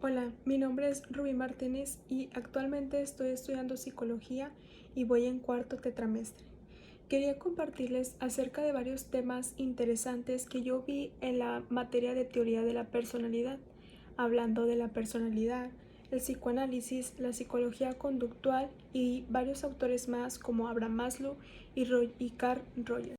Hola, mi nombre es Rubí Martínez y actualmente estoy estudiando psicología y voy en cuarto tetramestre. Quería compartirles acerca de varios temas interesantes que yo vi en la materia de teoría de la personalidad, hablando de la personalidad, el psicoanálisis, la psicología conductual y varios autores más como Abraham Maslow y Carl Rogers.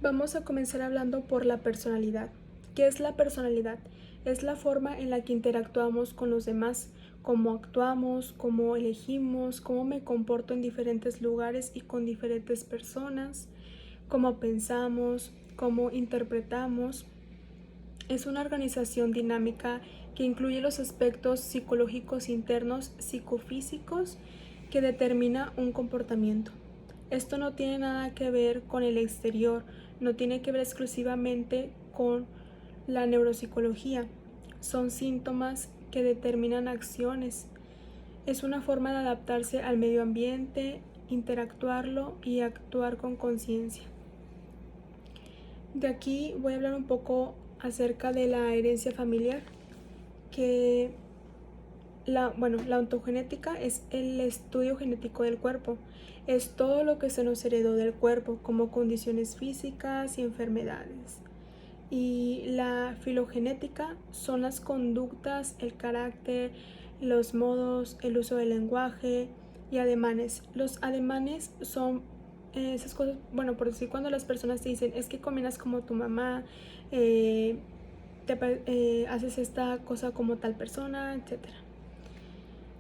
Vamos a comenzar hablando por la personalidad. ¿Qué es la personalidad? Es la forma en la que interactuamos con los demás, cómo actuamos, cómo elegimos, cómo me comporto en diferentes lugares y con diferentes personas, cómo pensamos, cómo interpretamos. Es una organización dinámica que incluye los aspectos psicológicos internos, psicofísicos, que determina un comportamiento. Esto no tiene nada que ver con el exterior, no tiene que ver exclusivamente con la neuropsicología. Son síntomas que determinan acciones. Es una forma de adaptarse al medio ambiente, interactuarlo y actuar con conciencia. De aquí voy a hablar un poco acerca de la herencia familiar, que la ontogenética es el estudio genético del cuerpo. Es todo lo que se nos heredó del cuerpo, como condiciones físicas y enfermedades. Y la filogenética son las conductas, el carácter, los modos, el uso del lenguaje y ademanes. Los ademanes son esas cosas, bueno, por decir, cuando las personas te dicen, es que caminas como tu mamá, eh, haces esta cosa como tal persona, etcétera.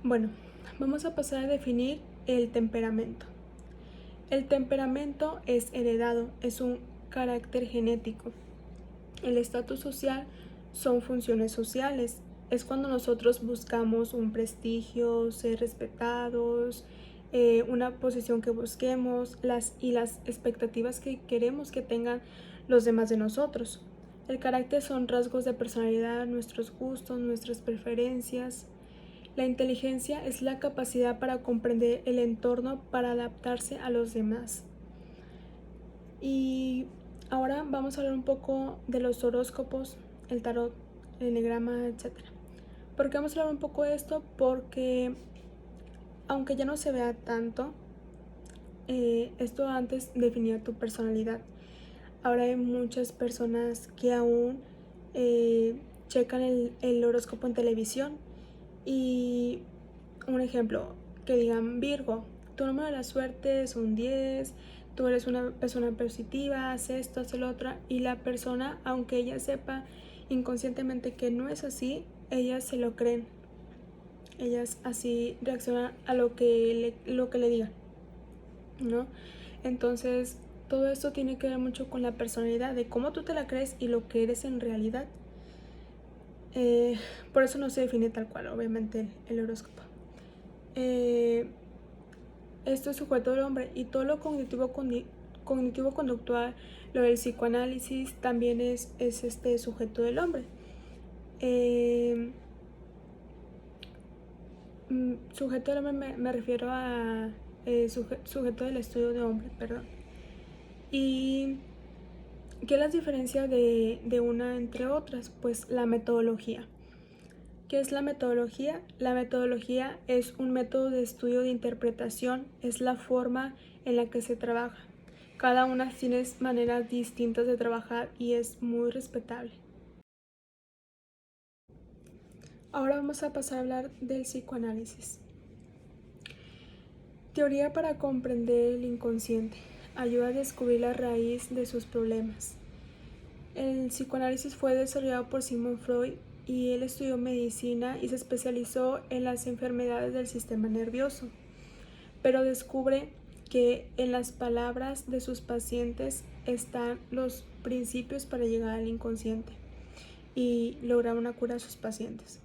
Bueno, vamos a pasar a definir el temperamento. El temperamento es heredado, es un carácter genético. El estatus social son funciones sociales. Es cuando nosotros buscamos un prestigio, ser respetados, una posición que busquemos y las expectativas que queremos que tengan los demás de nosotros. El carácter son rasgos de personalidad, nuestros gustos, nuestras preferencias. La inteligencia es la capacidad para comprender el entorno para adaptarse a los demás. Y ahora vamos a hablar un poco de los horóscopos, el tarot, el enegrama, etcétera. ¿Por qué vamos a hablar un poco de esto? Porque aunque ya no se vea tanto, esto antes definía tu personalidad. Ahora hay muchas personas que aún checan el horóscopo en televisión y un ejemplo, que digan Virgo, tu número de la suerte es un 10, tú eres una persona positiva, haz esto, haz el otro, y la persona, aunque ella sepa inconscientemente que no es así, ellas se lo creen, ellas así reaccionan a lo que le digan, ¿no? Entonces, todo esto tiene que ver mucho con la personalidad, de cómo tú te la crees y lo que eres en realidad. Eh, por eso no se define tal cual, obviamente, el horóscopo. Esto es sujeto del hombre y todo lo cognitivo-conductual, lo del psicoanálisis también es este sujeto del hombre. Eh, Sujeto del hombre me refiero a sujeto del estudio de hombre, perdón. ¿Y qué las diferencia de una entre otras? Pues la metodología. ¿Qué es la metodología? La metodología es un método de estudio de interpretación, es la forma en la que se trabaja. Cada una tiene maneras distintas de trabajar y es muy respetable. Ahora vamos a pasar a hablar del psicoanálisis. Teoría para comprender el inconsciente. Ayuda a descubrir la raíz de sus problemas. El psicoanálisis fue desarrollado por Sigmund Freud y él estudió medicina y se especializó en las enfermedades del sistema nervioso, pero descubre que en las palabras de sus pacientes están los principios para llegar al inconsciente y lograr una cura a sus pacientes.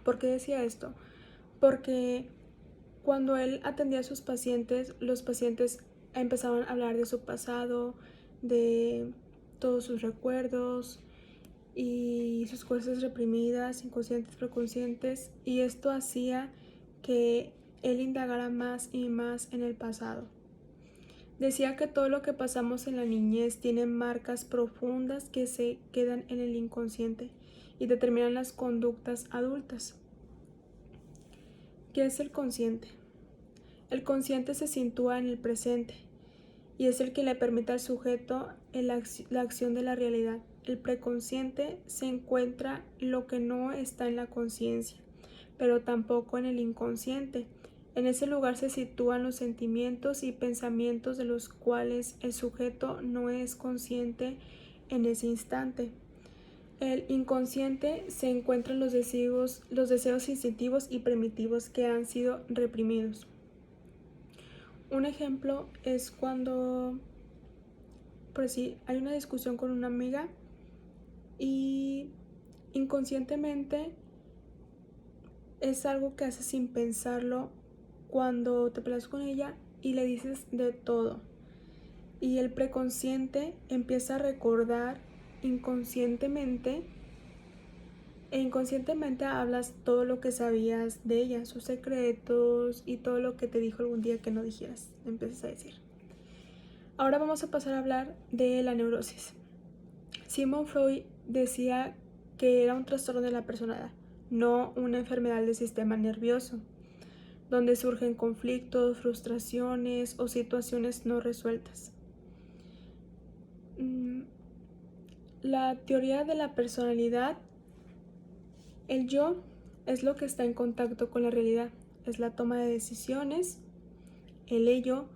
¿Por qué decía esto? Porque cuando él atendía a sus pacientes, los pacientes empezaban a hablar de su pasado, de todos sus recuerdos y sus cosas reprimidas, inconscientes, preconscientes, y esto hacía que él indagara más y más en el pasado. Decía que todo lo que pasamos en la niñez tiene marcas profundas que se quedan en el inconsciente y determinan las conductas adultas. ¿Qué es el consciente? El consciente se sitúa en el presente y es el que le permite al sujeto la acción de la realidad. El preconsciente se encuentra lo que no está en la conciencia, pero tampoco en el inconsciente. En ese lugar se sitúan los sentimientos y pensamientos de los cuales el sujeto no es consciente en ese instante. El inconsciente se encuentra en los deseos instintivos y primitivos que han sido reprimidos. Un ejemplo es cuando, por decir, hay una discusión con una amiga y inconscientemente es algo que haces sin pensarlo cuando te peleas con ella y le dices de todo. Y el preconsciente empieza a recordar inconscientemente e inconscientemente hablas todo lo que sabías de ella, sus secretos y todo lo que te dijo algún día que no dijeras, empiezas a decir. Ahora vamos a pasar a hablar de la neurosis. Sigmund Freud decía que era un trastorno de la personalidad, no una enfermedad del sistema nervioso, donde surgen conflictos, frustraciones o situaciones no resueltas. La teoría de la personalidad, el yo es lo que está en contacto con la realidad, es la toma de decisiones. El ello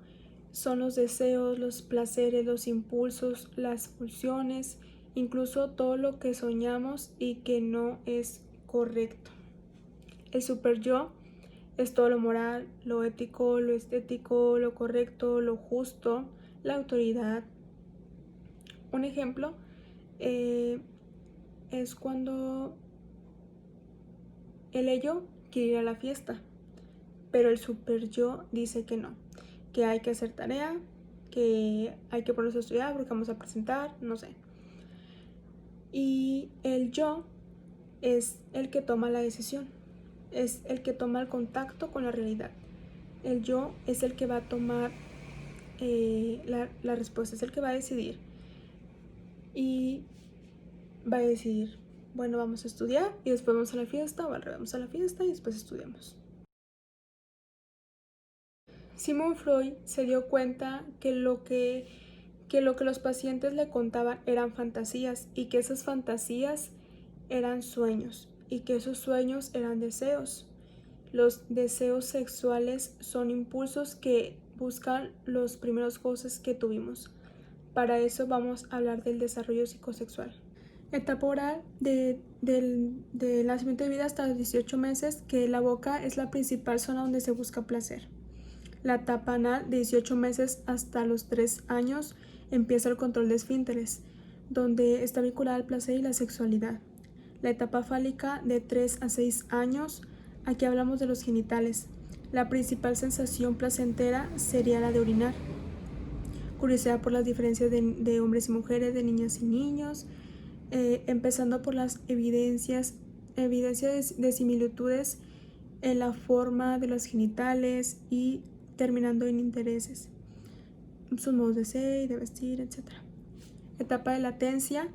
son los deseos, los placeres, los impulsos, las pulsiones, incluso todo lo que soñamos y que no es correcto. El superyo es todo lo moral, lo ético, lo estético, lo correcto, lo justo, la autoridad. Un ejemplo es cuando el ello quiere ir a la fiesta, pero el superyo dice que no, que hay que hacer tarea, que hay que ponerse a estudiar porque vamos a presentar, no sé. Y el yo es el que toma la decisión, es el que toma el contacto con la realidad. El yo es el que va a tomar la respuesta, es el que va a decidir. Y va a decidir, bueno, vamos a estudiar y después vamos a la fiesta, o al revés, vamos a la fiesta y después estudiamos. Sigmund Freud se dio cuenta que lo que los pacientes le contaban eran fantasías y que esas fantasías eran sueños y que esos sueños eran deseos. Los deseos sexuales son impulsos que buscan los primeros goces que tuvimos. Para eso vamos a hablar del desarrollo psicosexual. Etapa oral del nacimiento de vida hasta los 18 meses, que la boca es la principal zona donde se busca placer. La etapa anal de 18 meses hasta los 3 años empieza el control de esfínteres, donde está vinculada al placer y la sexualidad. La etapa fálica de 3 a 6 años, aquí hablamos de los genitales. La principal sensación placentera sería la de orinar. Curiosidad por las diferencias de hombres y mujeres, de niñas y niños, empezando por las evidencias de similitudes en la forma de los genitales y terminando en intereses, sus modos de ser y de vestir, etc. Etapa de latencia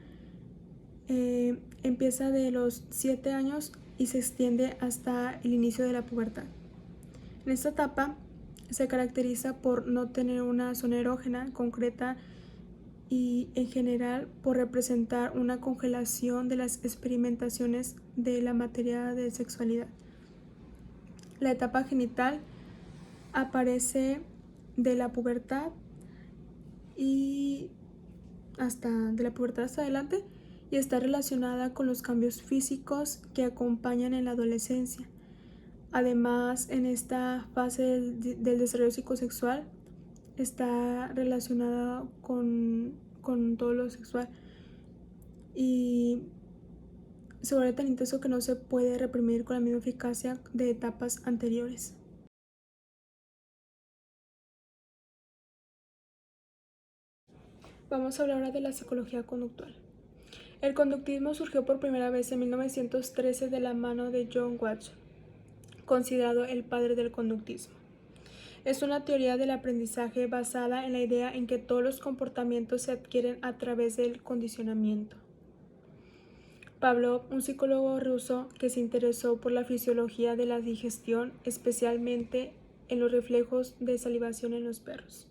empieza de los 7 años y se extiende hasta el inicio de la pubertad. En esta etapa se caracteriza por no tener una zona erógena concreta y en general por representar una congelación de las experimentaciones de la materia de sexualidad. La etapa genital aparece de la pubertad y de la pubertad hasta adelante y está relacionada con los cambios físicos que acompañan en la adolescencia. Además, en esta fase del desarrollo psicosexual está relacionada con todo lo sexual y se vuelve tan intenso que no se puede reprimir con la misma eficacia de etapas anteriores. Vamos a hablar ahora de la psicología conductual. El conductismo surgió por primera vez en 1913 de la mano de John Watson, considerado el padre del conductismo. Es una teoría del aprendizaje basada en la idea en que todos los comportamientos se adquieren a través del condicionamiento. Pavlov, un psicólogo ruso que se interesó por la fisiología de la digestión, especialmente en los reflejos de salivación en los perros.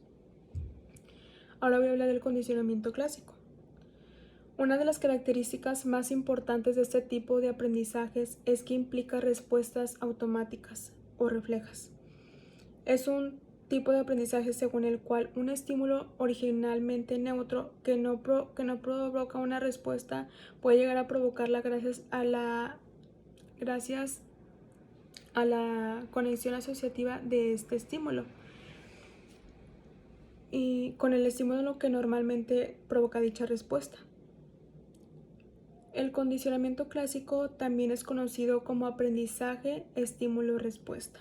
Ahora voy a hablar del condicionamiento clásico. Una de las características más importantes de este tipo de aprendizajes es que implica respuestas automáticas o reflejas. Es un tipo de aprendizaje según el cual un estímulo originalmente neutro que no provoca una respuesta puede llegar a provocarla gracias a la conexión asociativa de este estímulo y con el estímulo que normalmente provoca dicha respuesta. El condicionamiento clásico también es conocido como aprendizaje estímulo-respuesta.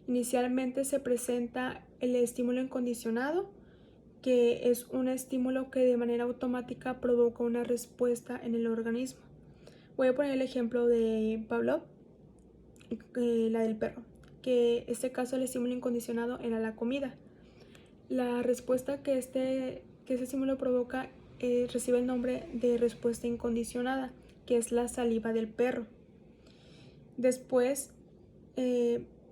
Inicialmente se presenta el estímulo incondicionado, que es un estímulo que de manera automática provoca una respuesta en el organismo. Voy a poner el ejemplo de Pavlov, la del perro, que en este caso el estímulo incondicionado era la comida. La respuesta que ese estímulo provoca recibe el nombre de respuesta incondicionada, que es la saliva del perro. Después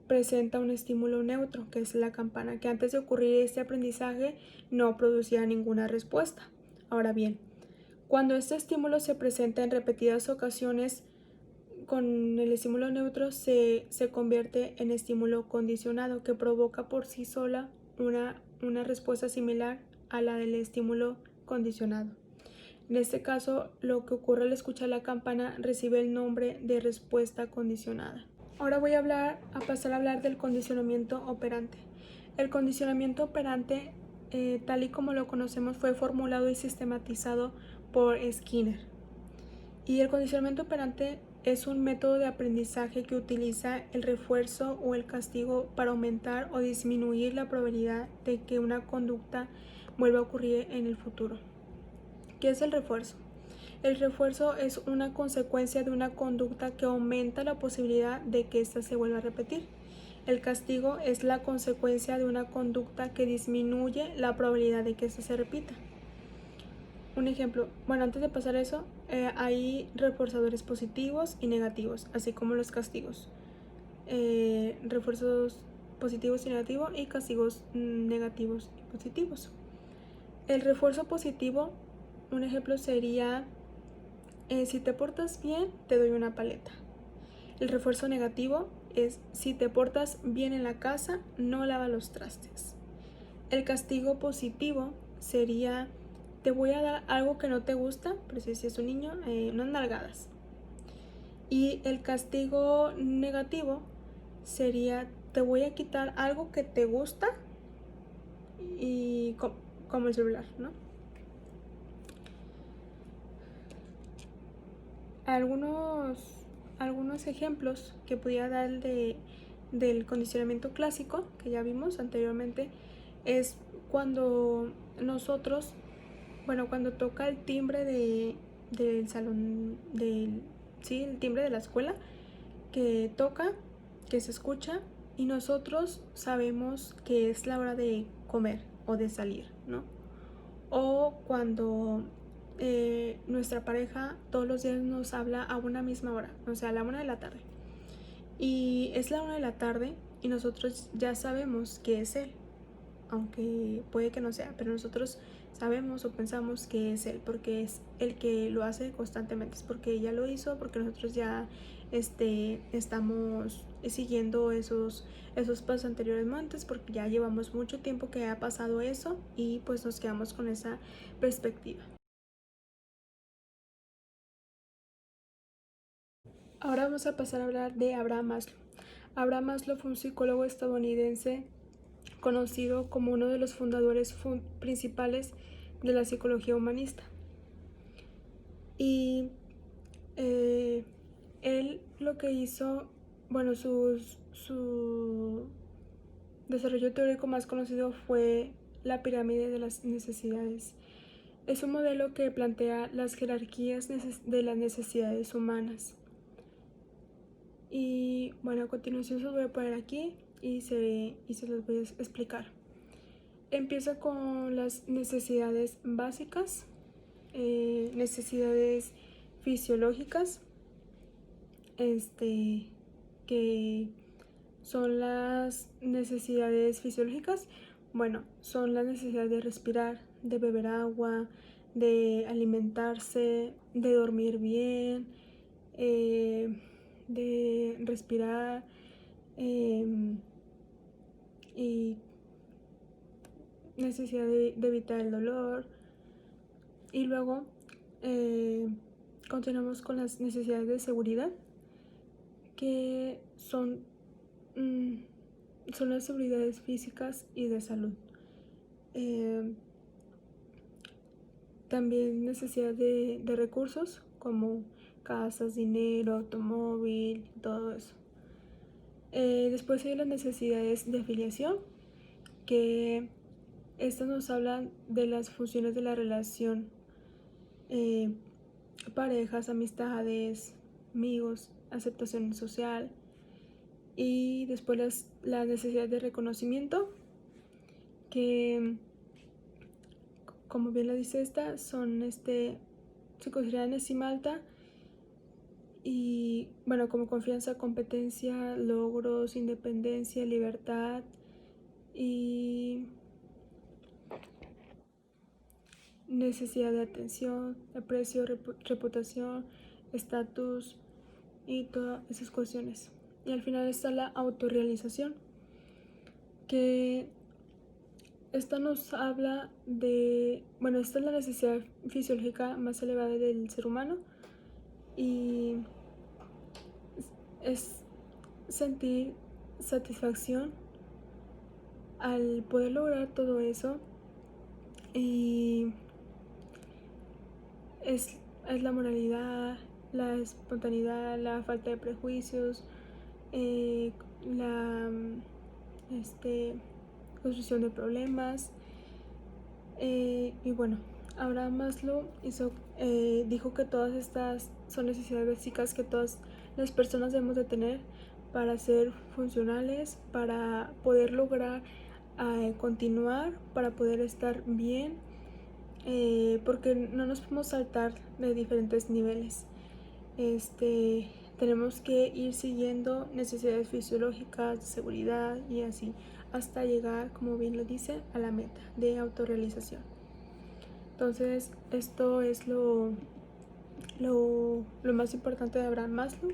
presenta un estímulo neutro, que es la campana, que antes de ocurrir este aprendizaje no producía ninguna respuesta. Ahora bien, cuando este estímulo se presenta en repetidas ocasiones con el estímulo neutro, se convierte en estímulo condicionado, que provoca por sí sola una respuesta similar a la del estímulo condicionado. En este caso, lo que ocurre al escuchar la campana recibe el nombre de respuesta condicionada. Ahora voy a pasar a hablar del condicionamiento operante. El condicionamiento operante, tal y como lo conocemos, fue formulado y sistematizado por Skinner. Y el condicionamiento operante es un método de aprendizaje que utiliza el refuerzo o el castigo para aumentar o disminuir la probabilidad de que una conducta vuelva a ocurrir en el futuro. ¿Qué es el refuerzo? El refuerzo es una consecuencia de una conducta que aumenta la posibilidad de que ésta se vuelva a repetir. El castigo es la consecuencia de una conducta que disminuye la probabilidad de que ésta se repita. Un ejemplo, antes de pasar eso, hay reforzadores positivos y negativos, así como los castigos. Refuerzos positivos y negativos y castigos negativos y positivos. El refuerzo positivo, un ejemplo sería, si te portas bien, te doy una paleta. El refuerzo negativo es, si te portas bien en la casa, no lava los trastes. El castigo positivo sería, te voy a dar algo que no te gusta, pero si es un niño, unas nalgadas. Y el castigo negativo sería, te voy a quitar algo que te gusta, y como el celular, ¿no? Algunos ejemplos que podía dar del condicionamiento clásico que ya vimos anteriormente es cuando nosotros, cuando toca el timbre del salón, el timbre de la escuela, que toca, que se escucha y nosotros sabemos que es la hora de comer o de salir, ¿no? O cuando nuestra pareja todos los días nos habla a una misma hora, o sea, a la 1 de la tarde. Y es la 1 de la tarde y nosotros ya sabemos que es él, aunque puede que no sea, pero nosotros sabemos o pensamos que es él, porque es el que lo hace constantemente, es porque ella lo hizo, porque nosotros ya estamos siguiendo esos pasos anteriormente, porque ya llevamos mucho tiempo que ha pasado eso y pues nos quedamos con esa perspectiva. Ahora vamos a pasar a hablar de Abraham Maslow. Abraham Maslow fue un psicólogo estadounidense conocido como uno de los fundadores principales de la psicología humanista. Y él lo que hizo, su desarrollo teórico más conocido fue la pirámide de las necesidades. Es un modelo que plantea las jerarquías de las necesidades humanas. Y a continuación se los voy a poner aquí y se los voy a explicar. Empieza con las necesidades básicas, necesidades fisiológicas, que son las necesidades fisiológicas. Bueno, son las necesidades de respirar, de beber agua, de alimentarse, de dormir bien, de respirar, y necesidad de evitar el dolor. Y luego continuamos con las necesidades de seguridad, que son las seguridades físicas y de salud. También necesidad de recursos como casas, dinero, automóvil, todo eso. Después hay las necesidades de afiliación, que estas nos hablan de las funciones de la relación, parejas, amistades, amigos, aceptación social. Y después las necesidades de reconocimiento, que como bien lo dice esta, son se consideran en cima alta, y bueno, como confianza, competencia, logros, independencia, libertad y necesidad de atención, aprecio, reputación, estatus y todas esas cuestiones. Y al final está la autorrealización, que esta nos habla de, bueno, esta es la necesidad fisiológica más elevada del ser humano, y es sentir satisfacción al poder lograr todo eso. Y es la moralidad, la espontaneidad, la falta de prejuicios, la construcción de problemas. Y bueno, Abraham Maslow dijo que todas estas son necesidades básicas que todas las personas debemos de tener para ser funcionales, para poder lograr continuar, para poder estar bien, porque no nos podemos saltar de diferentes niveles. Tenemos que ir siguiendo necesidades fisiológicas, de seguridad y así, hasta llegar, como bien lo dice, a la meta de autorrealización. Entonces, esto es lo más importante de Abraham Maslow.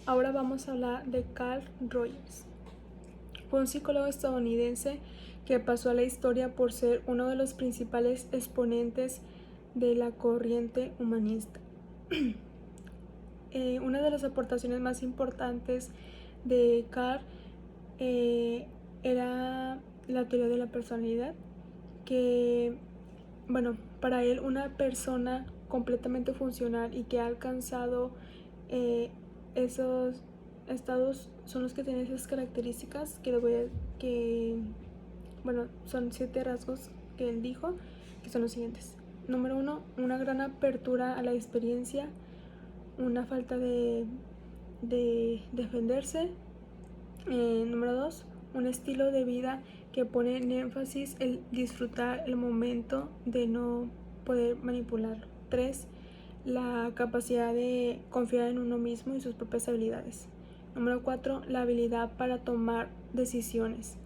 Ahora vamos a hablar de Carl Rogers. Fue un psicólogo estadounidense que pasó a la historia por ser uno de los principales exponentes de la corriente humanista. Una de las aportaciones más importantes de Carl era la teoría de la personalidad, que, bueno, para él una persona completamente funcional y que ha alcanzado esos estados son los que tienen esas características bueno, son 7 rasgos que él dijo, que son los siguientes. Número 1, una gran apertura a la experiencia, una falta de defenderse. Número 2, un estilo de vida que pone en énfasis el disfrutar el momento de no poder manipularlo. 3, la capacidad de confiar en uno mismo y sus propias habilidades. Número 4, la habilidad para tomar decisiones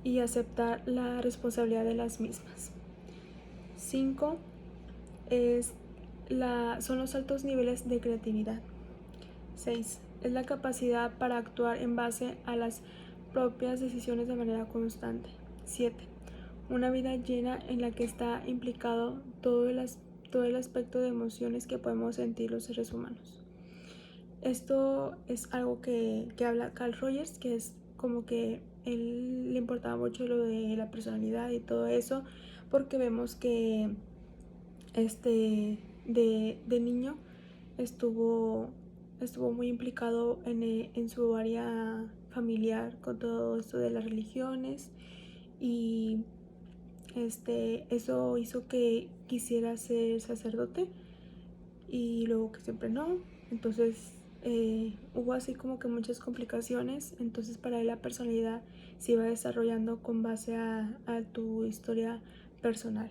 y aceptar la responsabilidad de las mismas. 5, son los altos niveles de creatividad. 6, es la capacidad para actuar en base a las propias decisiones de manera constante. 7, una vida llena en la que está implicado todo el aspecto de emociones que podemos sentir los seres humanos. Esto es algo que habla Carl Rogers, que es como que él le importaba mucho lo de la personalidad y todo eso, porque vemos que de niño estuvo muy implicado en su área familiar con todo esto de las religiones, y eso hizo que quisiera ser sacerdote y luego que siempre no. Entonces hubo así como que muchas complicaciones, entonces para él la personalidad se iba desarrollando con base a tu historia personal.